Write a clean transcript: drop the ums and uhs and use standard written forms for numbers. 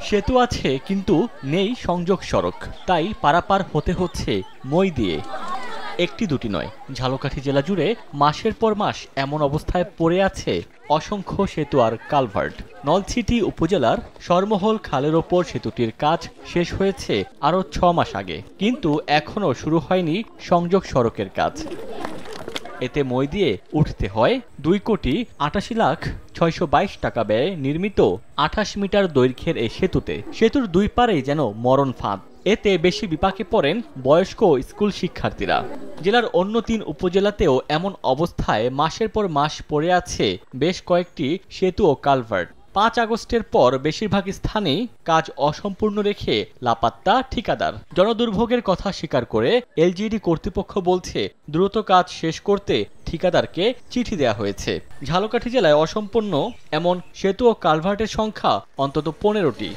সেতু আছে কিন্তু নেই সংযোগ সড়ক, তাই পারাপার হতে হচ্ছে মই দিয়ে। একটি দুটি নয়, ঝালকাঠি জেলা জুড়ে মাসের পর মাস এমন অবস্থায় পড়ে আছে অসংখ্য সেতু আর কালভার্ট। নলছিটি উপজেলার সরমহল খালের ওপর সেতুটির কাজ শেষ হয়েছে আরও ৬ মাস আগে, কিন্তু এখনও শুরু হয়নি সংযোগ সড়কের কাজ। এতে মই দিয়ে উঠতে হয় ২,৮৮,৬২২ টাকা ব্যয়ে নির্মিত ২৮ মিটার দৈর্ঘ্যের এই সেতুতে। সেতুর দুই পারেই যেন মরণ ফাঁদ। এতে বেশি বিপাকে পড়েন বয়স্ক স্কুল শিক্ষার্থীরা। জেলার অন্য ৩ উপজেলাতেও এমন অবস্থায় মাসের পর মাস পড়ে আছে বেশ কয়েকটি সেতু ও কালভার্ট। ৫ আগস্টের পর বেশিরভাগ স্থানেই কাজ অসম্পূর্ণ রেখে লাপাত্তা ঠিকাদার। জনদুর্ভোগের কথা স্বীকার করে এলজিইডি কর্তৃপক্ষ বলছে, দ্রুত কাজ শেষ করতে ঠিকাদারকে চিঠি দেওয়া হয়েছে। ঝালকাঠি জেলায় অসম্পূর্ণ এমন সেতু ও কালভার্টের সংখ্যা অন্তত ১৫টি।